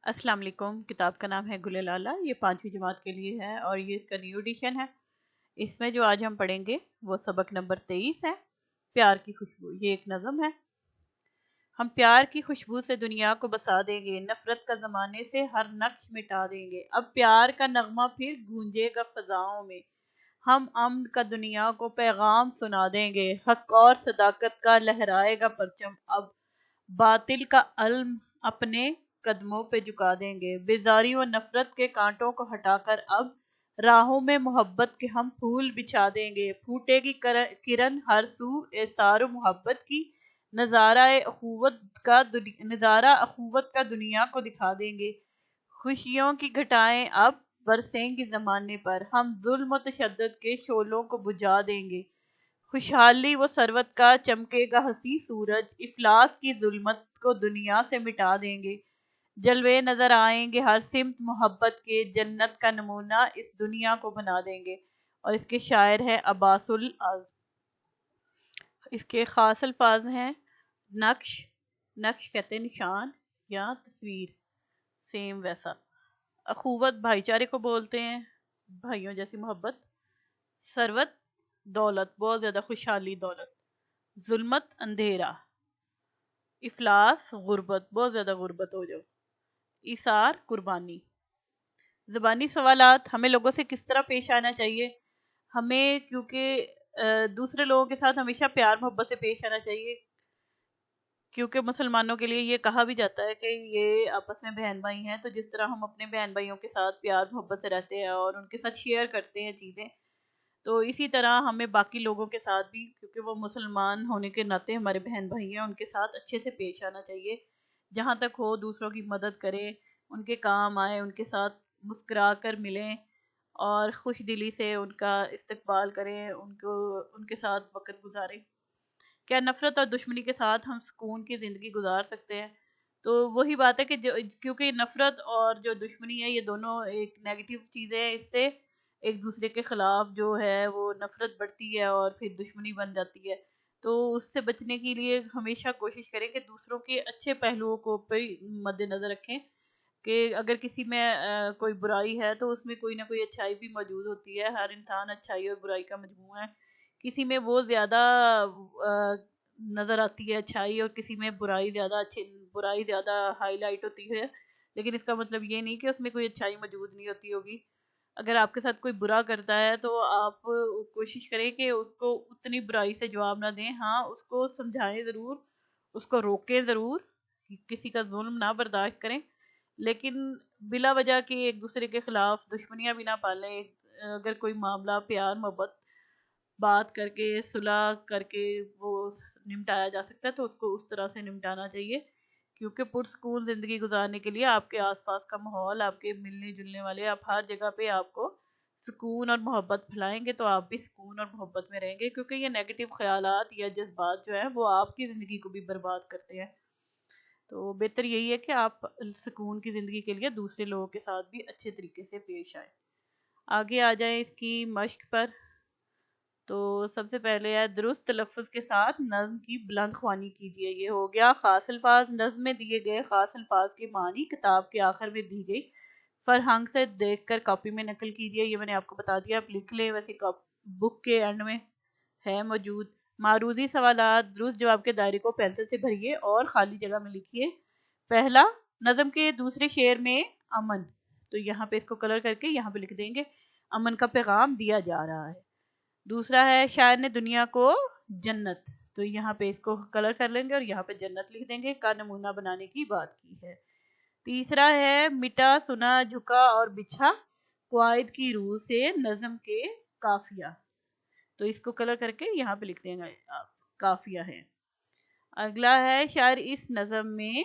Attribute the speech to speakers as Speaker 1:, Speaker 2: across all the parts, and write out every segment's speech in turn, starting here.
Speaker 1: السلام علیکم۔ کتاب کا نام ہے گل لالہ، یہ 5ویں جماعت کے لیے ہے اور یہ اس کا نیو ایڈیشن ہے۔ اس میں جو آج ہم پڑھیں گے وہ سبق نمبر 23 ہے، پیار کی خوشبو۔ یہ ایک نظم ہے۔ ہم پیار کی خوشبو سے دنیا کو بسا دیں گے، نفرت کا زمانے سے ہر نقش مٹا دیں گے۔ اب پیار کا نغمہ پھر گونجے گا فضاؤں میں، ہم امن کا دنیا کو پیغام سنا دیں گے۔ حق اور صداقت کا لہرائے گا پرچم، اب باطل کا علم اپنے قدموں پہ جھکا دیں گے۔ بیزاری و نفرت کے کانٹوں کو ہٹا کر اب راہوں میں محبت کے ہم پھول بچھا دیں گے۔ پھوٹے گی کرن ہر سو احسار و محبت کی، نظارہ اخوت کا دنیا کو دکھا دیں گے۔ خوشیوں کی گھٹائیں اب برسیں گی زمانے پر، ہم ظلم و تشدد کے شعلوں کو بجھا دیں گے۔ خوشحالی و ثروت کا چمکے گا حسیں سورج، افلاس کی ظلمت کو دنیا سے مٹا دیں گے۔ جلوے نظر آئیں گے ہر سمت محبت کے، جنت کا نمونہ اس دنیا کو بنا دیں گے۔ اور اس کے شاعر ہے عباس الاعظم۔ اس کے خاص الفاظ ہیں نقش، نقش کہتے ہیں نشان یا تصویر، سیم ویسا۔ اخوت بھائی چارے کو بولتے ہیں، بھائیوں جیسی محبت۔ ثروت دولت، بہت زیادہ خوشحالی دولت۔ ظلمت اندھیرا۔ افلاس غربت، بہت زیادہ غربت ہو جاؤ۔ ایثار قربانی۔ زبانی سوالات، ہمیں لوگوں سے کس طرح پیش آنا چاہیے؟ ہمیں کیونکہ دوسرے لوگوں کے ساتھ ہمیشہ پیار محبت سے پیش آنا چاہیے، کیونکہ مسلمانوں کے لیے یہ کہا بھی جاتا ہے کہ یہ آپس میں بہن بھائی ہیں، تو جس طرح ہم اپنے بہن بھائیوں کے ساتھ پیار محبت سے رہتے ہیں اور ان کے ساتھ شیئر کرتے ہیں چیزیں، تو اسی طرح ہمیں باقی لوگوں کے ساتھ بھی، کیونکہ وہ مسلمان ہونے کے ناطے ہمارے بہن بھائی ہیں، ان کے ساتھ اچھے سے پیش آنا چاہیے۔ جہاں تک ہو دوسروں کی مدد کریں، ان کے کام آئے، ان کے ساتھ مسکرا کر ملیں اور خوش دلی سے ان کا استقبال کریں، ان کے ساتھ وقت گزاریں۔ کیا نفرت اور دشمنی کے ساتھ ہم سکون کی زندگی گزار سکتے ہیں؟ تو وہی بات ہے کہ کیونکہ نفرت اور جو دشمنی ہے یہ دونوں ایک نیگیٹو چیزیں ہیں، اس سے ایک دوسرے کے خلاف جو ہے وہ نفرت بڑھتی ہے اور پھر دشمنی بن جاتی ہے۔ تو اس سے بچنے کے لیے ہمیشہ کوشش کریں کہ دوسروں کے اچھے پہلوؤں کو مد نظر رکھیں، کہ اگر کسی میں کوئی برائی ہے تو اس میں کوئی نہ کوئی اچھائی بھی موجود ہوتی ہے۔ ہر انسان اچھائی اور برائی کا مجموعہ ہے، کسی میں وہ زیادہ نظر آتی ہے اچھائی اور کسی میں برائی زیادہ ہائی لائٹ ہوتی ہے، لیکن اس کا مطلب یہ نہیں کہ اس میں کوئی اچھائی موجود نہیں ہوتی ہوگی۔ اگر آپ کے ساتھ کوئی برا کرتا ہے تو آپ کوشش کریں کہ اس کو اتنی برائی سے جواب نہ دیں، ہاں اس کو سمجھائیں ضرور، اس کو روکیں ضرور، کسی کا ظلم نہ برداشت کریں، لیکن بلا وجہ کہ ایک دوسرے کے خلاف دشمنیاں بھی نہ پالیں۔ اگر کوئی معاملہ پیار محبت بات کر کے صلح کر کے وہ نمٹایا جا سکتا ہے تو اس کو اس طرح سے نمٹانا چاہیے، کیونکہ پرسکون زندگی گزارنے کے لیے آپ کے آس پاس کا ماحول، آپ کے ملنے جلنے والے، آپ ہر جگہ پہ آپ کو سکون اور محبت پھیلائیں گے تو آپ بھی سکون اور محبت میں رہیں گے، کیونکہ یہ نیگیٹو خیالات یا جذبات جو ہیں وہ آپ کی زندگی کو بھی برباد کرتے ہیں۔ تو بہتر یہی ہے کہ آپ سکون کی زندگی کے لیے دوسرے لوگوں کے ساتھ بھی اچھے طریقے سے پیش آئیں۔ آگے آ جائیں اس کی مشق پر۔ تو سب سے پہلے ہے درست تلفظ کے ساتھ نظم کی بلند خوانی کیجیے۔ یہ ہو گیا خاص الفاظ۔ نظم میں دیے گئے خاص الفاظ کے معنی کتاب کے آخر میں دی گئی فرہنگ سے دیکھ کر کاپی میں نقل کیجیے۔ یہ میں نے آپ کو بتا دیا، آپ لکھ لیں، ویسے بک کے اینڈ میں ہے موجود۔ معروضی سوالات، درست جواب کے دائرے کو پینسل سے بھریے اور خالی جگہ میں لکھیے۔ پہلا، نظم کے دوسرے شعر میں امن، تو یہاں پہ اس کو کلر کر کے یہاں پہ لکھ دیں گے امن کا پیغام دیا جا رہا ہے۔ دوسرا ہے شاعر نے دنیا کو جنت، تو یہاں پہ اس کو کلر کر لیں گے اور یہاں پہ جنت لکھ دیں گے، کا نمونہ بنانے کی بات کی ہے۔ تیسرا ہے مٹا سنا جھکا اور بچھا قواعد کی روح سے نظم کے قافیہ، تو اس کو کلر کر کے یہاں پہ لکھ دیں گے قافیہ ہے۔ اگلا ہے شاعر اس نظم میں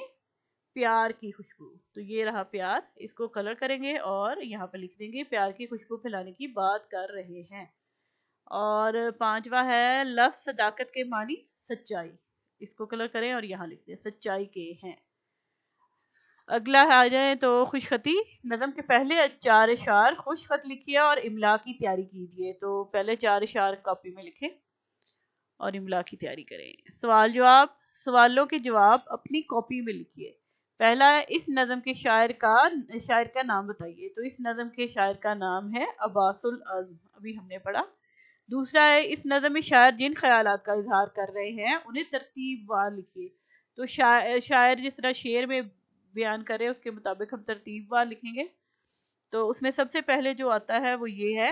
Speaker 1: پیار کی خوشبو، تو یہ رہا پیار، اس کو کلر کریں گے اور یہاں پہ لکھ دیں گے پیار کی خوشبو پھیلانے کی بات کر رہے ہیں۔ اور پانچواں ہے لفظ صداقت کے معنی سچائی، اس کو کلر کریں اور یہاں لکھ دیں سچائی کے ہیں۔ اگلا آ جائیں تو خوش خطی، نظم کے پہلے 4 اشعار خوش خط لکھیے اور املا کی تیاری کیجیے۔ تو پہلے 4 اشعار کاپی میں لکھیں اور املا کی تیاری کریں۔ سوال جواب، سوالوں کے جواب اپنی کاپی میں لکھیے۔ پہلا ہے اس نظم کے شاعر کا نام بتائیے. تو اس نظم کے شاعر کا نام ہے عباس العزم، ابھی ہم نے پڑھا. دوسرا ہے اس نظم میں شاعر جن خیالات کا اظہار کر رہے ہیں انہیں ترتیب وار لکھیے. تو شاعر جس طرح شعر میں بیان کرے اس کے مطابق ہم ترتیب وار لکھیں گے. تو اس میں سب سے پہلے جو آتا ہے وہ یہ ہے،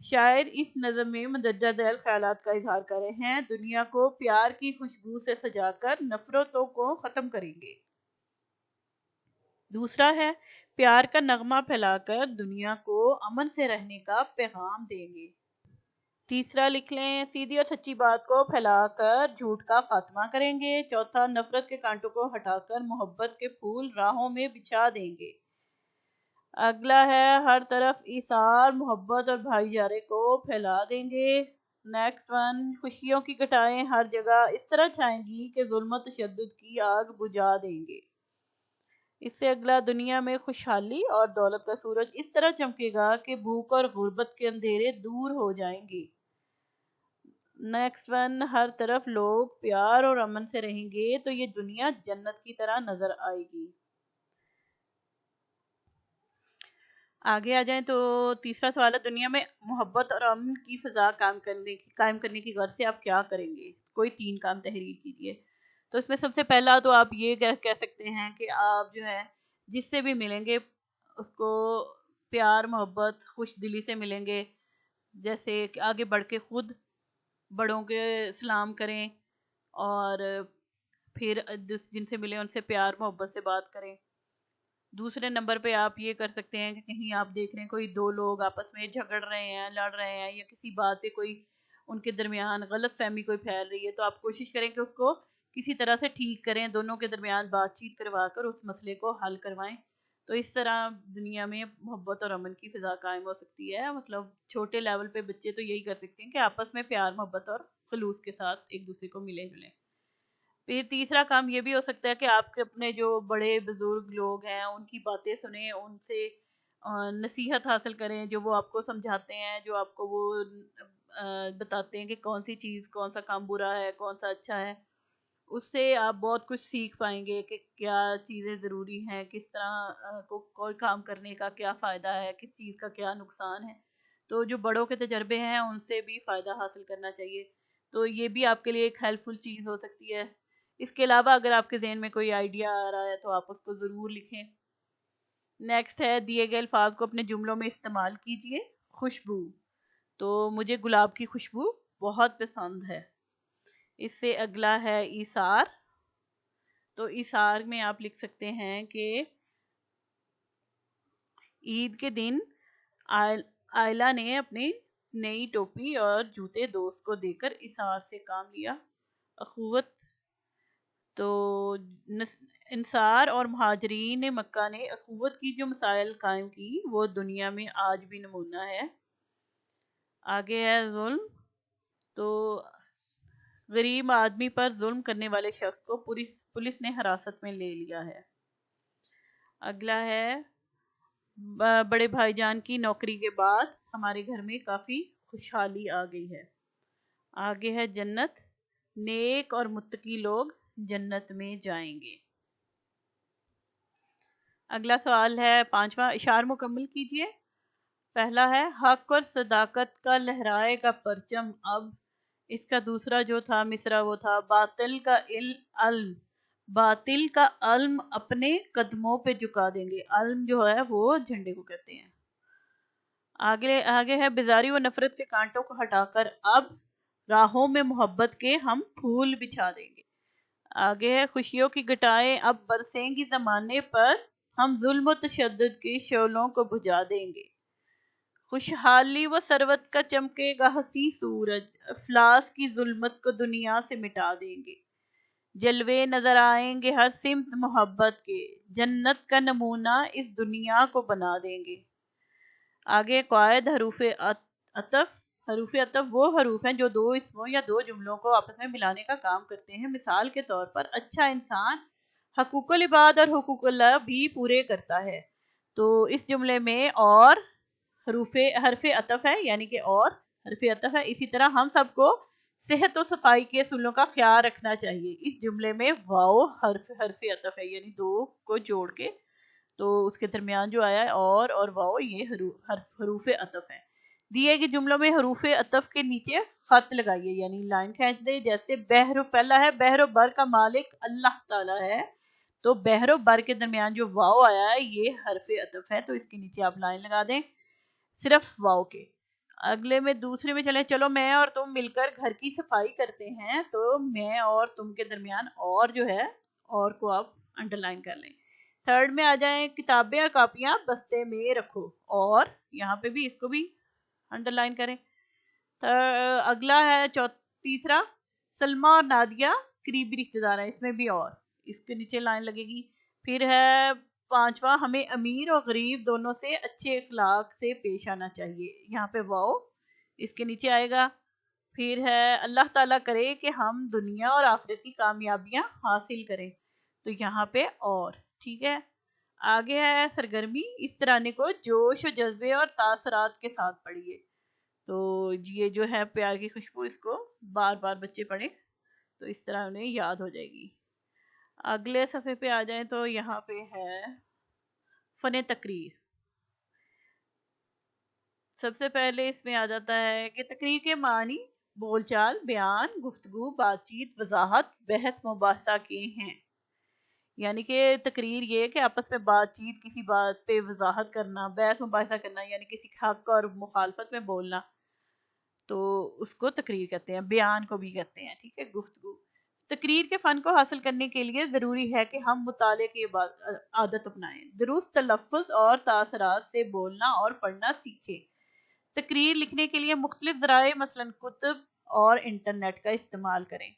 Speaker 1: شاعر اس نظم میں مندرجہ ذیل خیالات کا اظہار کر رہے ہیں، دنیا کو پیار کی خوشبو سے سجا کر نفرتوں کو ختم کریں گے. دوسرا ہے پیار کا نغمہ پھیلا کر دنیا کو امن سے رہنے کا پیغام دیں گے. تیسرا لکھ لیں سیدھی اور سچی بات کو پھیلا کر جھوٹ کا خاتمہ کریں گے. چوتھا نفرت کے کانٹوں کو ہٹا کر محبت کے پھول راہوں میں بچھا دیں گے. اگلا ہے ہر طرف ایثار محبت اور بھائی چارے کو پھیلا دیں گے. نیکسٹ ون، خوشیوں کی گھٹائیں ہر جگہ اس طرح چھائیں گی کہ ظلم و تشدد کی آگ بجھا دیں گے. اس سے اگلا، دنیا میں خوشحالی اور دولت کا سورج اس طرح چمکے گا کہ بھوک اور غربت کے اندھیرے دور ہو جائیں گے. نیکسٹ ون، ہر طرف لوگ پیار اور امن سے رہیں گے تو یہ دنیا جنت کی طرح نظر آئے گی. آگے آ جائیں تو تیسرا سوال ہے، دنیا میں محبت اور امن کی فضا قائم کرنے کی غرض سے آپ کیا کریں گے؟ کوئی 3 کام تحریر کیجیے. تو اس میں سب سے پہلا تو آپ یہ کہہ سکتے ہیں کہ آپ جو ہے جس سے بھی ملیں گے اس کو پیار محبت خوش دلی سے ملیں گے. جیسے کہ آگے بڑھ کے خود بڑوں کے سلام کریں اور پھر جن سے ملیں ان سے پیار محبت سے بات کریں. دوسرے نمبر پہ آپ یہ کر سکتے ہیں کہ کہیں آپ دیکھ رہے ہیں کوئی 2 لوگ آپس میں جھگڑ رہے ہیں، لڑ رہے ہیں، یا کسی بات پہ کوئی ان کے درمیان غلط فہمی کوئی پھیل رہی ہے، تو آپ کوشش کریں کہ اس کو کسی طرح سے ٹھیک کریں، دونوں کے درمیان بات چیت کروا کر اس مسئلے کو حل کروائیں. تو اس طرح دنیا میں محبت اور امن کی فضا قائم ہو سکتی ہے. مطلب چھوٹے لیول پہ بچے تو یہی کر سکتے ہیں کہ آپس میں پیار محبت اور خلوص کے ساتھ ایک دوسرے کو ملیں جلیں. پھر تیسرا کام یہ بھی ہو سکتا ہے کہ آپ کے اپنے جو بڑے بزرگ لوگ ہیں ان کی باتیں سنیں، ان سے نصیحت حاصل کریں، جو وہ آپ کو سمجھاتے ہیں، جو آپ کو وہ بتاتے ہیں کہ کون سی چیز، کون سا کام برا ہے، کون سا اچھا ہے. اس سے آپ بہت کچھ سیکھ پائیں گے کہ کیا چیزیں ضروری ہیں، کس طرح کوئی کام کرنے کا کیا فائدہ ہے، کس چیز کا کیا نقصان ہے. تو جو بڑوں کے تجربے ہیں ان سے بھی فائدہ حاصل کرنا چاہیے. تو یہ بھی آپ کے لیے ایک ہیلپ فل چیز ہو سکتی ہے. اس کے علاوہ اگر آپ کے ذہن میں کوئی آئیڈیا آ رہا ہے تو آپ اس کو ضرور لکھیں. نیکسٹ ہے دیے گئے الفاظ کو اپنے جملوں میں استعمال کیجئے. خوشبو، تو مجھے گلاب کی خوشبو بہت پسند ہے. اس سے اگلا ہے ایثار. تو ایثار میں آپ لکھ سکتے ہیں کہ عید کے دن آئلہ نے اپنی نئی ٹوپی اور جوتے دوست کو دے کر ایثار سے کام لیا. اخوت، تو انصار اور مہاجرین مکہ نے اخوت کی جو مسائل قائم کی وہ دنیا میں آج بھی نمونہ ہے. آگے ہے ظلم. تو غریب آدمی پر ظلم کرنے والے شخص کو پولیس نے حراست میں لے لیا ہے. اگلا ہے بڑے بھائی جان کی نوکری کے بعد ہمارے گھر میں کافی خوشحالی آ گئی ہے. آگے ہے جنت، نیک اور متقی لوگ جنت میں جائیں گے. اگلا سوال ہے 5واں، اشعار مکمل کیجئے. پہلا ہے حق اور صداقت کا لہرائے گا پرچم اب. اس کا دوسرا جو تھا مصرع وہ تھا باطل کا علم اپنے قدموں پہ جھکا دیں گے. علم جو ہے وہ جھنڈے کو کہتے ہیں. آگے ہے بیزاری و نفرت کے کانٹوں کو ہٹا کر اب راہوں میں محبت کے ہم پھول بچھا دیں گے. آگے ہے خوشیوں کی گھٹائیں اب برسیں گی زمانے پر ہم ظلم و تشدد کے شعلوں کو بجھا دیں گے. خوشحالی و ثروت کا چمکے گا حسیں سورج افلاس کی ظلمت کو دنیا سے مٹا دیں گے. جلوے نظر آئیں گے ہر سمت محبت کے جنت کا نمونہ اس دنیا کو بنا دیں گے. آگے قواعد حروف عطف. حروف عطف وہ حروف ہیں جو 2 اسموں یا 2 جملوں کو آپس میں ملانے کا کام کرتے ہیں. مثال کے طور پر اچھا انسان حقوق العباد اور حقوق اللہ بھی پورے کرتا ہے. تو اس جملے میں اور حرف عطف ہے، یعنی کہ اور حرف عطف ہے. اسی طرح ہم سب کو صحت و صفائی کے اصولوں کا خیال رکھنا چاہیے. اس جملے میں واو حرف عطف ہے، یعنی دو کو جوڑ کے تو اس کے درمیان جو آیا ہے اور واو یہ حروف عطف ہیں. دیے گئے جملوں میں حروف عطف کے نیچے خط لگائیے، یعنی لائن کھینچ دے. جیسے بحر، پہلا ہے بحر و بر کا مالک اللہ تعالیٰ ہے، تو بحر و بر کے درمیان جو واو آیا ہے یہ حرف عطف ہے، تو اس کے نیچے آپ لائن لگا دیں صرف واو کے. اگلے میں دوسرے میں چلیں. چلو میں اور تم مل کر گھر کی صفائی کرتے ہیں، تو میں اور تم کے درمیان اور جو ہے اور کو آپ انڈر لائن کر لیں. تھرڈ میں آ جائیں. کتابیں اور کاپیاں بستے میں رکھو، اور یہاں پہ بھی اس کو بھی انڈر لائن کریں. اگلا ہے تیسرا، سلمہ اور نادیہ قریبی رشتے دار ہیں، اس میں بھی اور اس کے نیچے لائن لگے گی. پھر ہے پانچواں، ہمیں امیر اور غریب دونوں سے اچھے اخلاق سے پیش آنا چاہیے، یہاں پہ واو اس کے نیچے آئے گا. پھر ہے اللہ تعالیٰ کرے کہ ہم دنیا اور آخرتی کامیابیاں حاصل کریں، تو یہاں پہ اور ٹھیک ہے. آگے ہے سرگرمی. اس ترانے کو جوش و جذبے اور تاثرات کے ساتھ پڑھیے. تو یہ جو ہے پیار کی خوشبو، اس کو بار بار بچے پڑھیں تو اس طرح انہیں یاد ہو جائے گی. اگلے صفحے پہ آ جائیں تو یہاں پہ ہے فن تقریر. سب سے پہلے اس میں آ جاتا ہے کہ تقریر کے معنی بول چال، بیان، گفتگو، بات چیت، وضاحت، بحث مباحثہ کے ہیں. یعنی کہ تقریر یہ کہ آپس میں بات چیت، کسی بات پہ وضاحت کرنا، بحث مباحثہ کرنا، یعنی کسی حق اور مخالفت میں بولنا، تو اس کو تقریر کہتے ہیں. بیان کو بھی کہتے ہیں. ٹھیک ہے، گفتگو. تقریر کے فن کو حاصل کرنے کے لیے ضروری ہے کہ ہم مطالعے کی عادت اپنائیں، درست تلفظ اور تاثرات سے بولنا اور پڑھنا سیکھیں. تقریر لکھنے کے لیے مختلف ذرائع مثلاً کتب اور انٹرنیٹ کا استعمال کریں.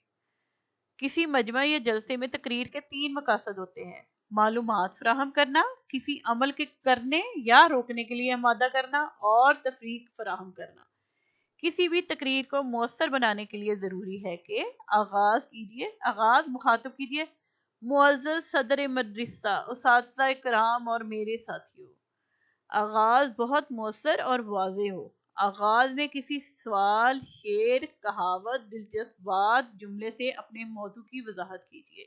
Speaker 1: کسی مجمع یا جلسے میں تقریر کے 3 مقاصد ہوتے ہیں: معلومات فراہم کرنا، کسی عمل کے کرنے یا روکنے کے لیے آمادہ کرنا، اور تفریق فراہم کرنا. کسی بھی تقریر کو مؤثر بنانے کے لیے ضروری ہے کہ آغاز مخاطب کیجیے: معزز صدر مدرسہ، اساتذہ کرام اور میرے ساتھیوں. آغاز بہت مؤثر اور واضح ہو. آغاز میں کسی سوال، شعر، کہاوت، دلچسپ بات، جملے سے اپنے موضوع کی وضاحت کیجیے.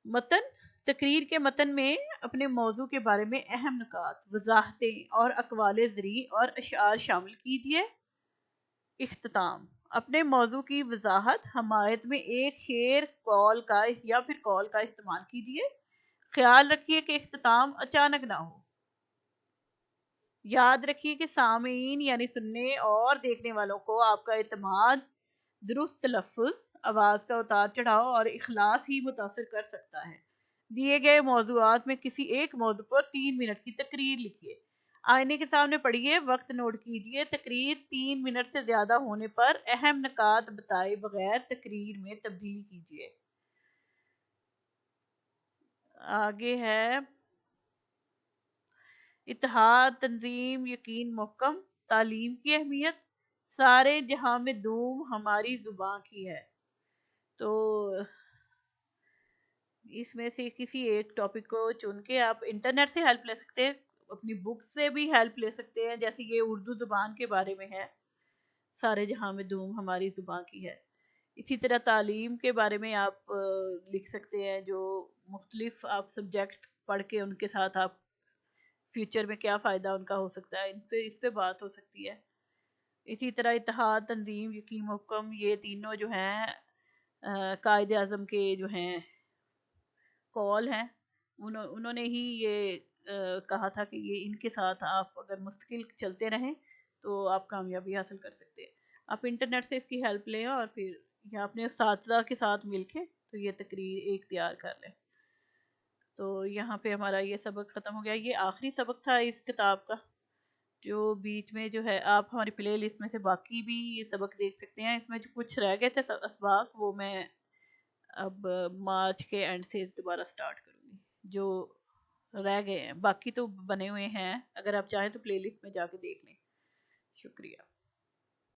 Speaker 1: متن. تقریر کے متن میں اپنے موضوع کے بارے میں اہم نکات، وضاحتیں اور اقوال زرعی اور اشعار شامل کیجیے. اختتام. اپنے موضوع کی وضاحت حمایت میں ایک شعر، قول کا یا پھر قول کا استعمال کیجیے. خیال رکھیے کہ اختتام اچانک نہ ہو. یاد رکھیے کہ سامعین یعنی سننے اور دیکھنے والوں کو آپ کا اعتماد، درست تلفظ، آواز کا اتار چڑھاؤ اور اخلاص ہی متاثر کر سکتا ہے. دیے گئے موضوعات میں کسی ایک موضوع پر 3 منٹ کی تقریر لکھیے. آئینے کے سامنے پڑھیے، وقت نوٹ کیجیے. تقریر 3 منٹ سے زیادہ ہونے پر اہم نکات بتائے بغیر تقریر میں تبدیل کیجیے. آگے ہے اتحاد، تنظیم، یقین محکم، تعلیم کی اہمیت. سارے جہاں میں دوم ہماری زباں کی ہے. تو اس میں سے کسی ایک ٹاپک کو چن کے آپ انٹرنیٹ سے ہیلپ لے سکتے ہیں، اپنی بک سے بھی ہیلپ لے سکتے ہیں. جیسے یہ اردو زبان کے بارے میں ہے، سارے جہاں میں دوم ہماری زباں کی ہے. اسی طرح تعلیم کے بارے میں آپ لکھ سکتے ہیں، جو مختلف آپ سبجیکٹس پڑھ کے ان کے ساتھ آپ فیوچر میں کیا فائدہ ان کا ہو سکتا ہے، اس پہ بات ہو سکتی ہے. اسی طرح اتحاد، تنظیم، یقین محکم، یہ تینوں جو ہیں قائد اعظم کے جو ہیں قول ہیں. انہوں نے ہی یہ کہا تھا کہ یہ ان کے ساتھ آپ اگر مستقل چلتے رہیں تو آپ کامیابی حاصل کر سکتے ہیں. آپ انٹرنیٹ سے اس کی ہیلپ لیں اور پھر یا اپنے اساتذہ کے ساتھ مل کے تو یہ تقریر ایک تیار کر لیں. تو یہاں پہ ہمارا یہ سبق ختم ہو گیا. یہ آخری سبق تھا اس کتاب کا. جو بیچ میں جو ہے آپ ہماری پلے لسٹ میں سے باقی بھی یہ سبق دیکھ سکتے ہیں. اس میں جو کچھ رہ گئے تھے اسباق، وہ میں اب مارچ کے اینڈ سے دوبارہ سٹارٹ کروں گی. جو رہ گئے ہیں باقی تو بنے ہوئے ہیں، اگر آپ چاہیں تو پلے لسٹ میں جا کے دیکھ لیں. شکریہ.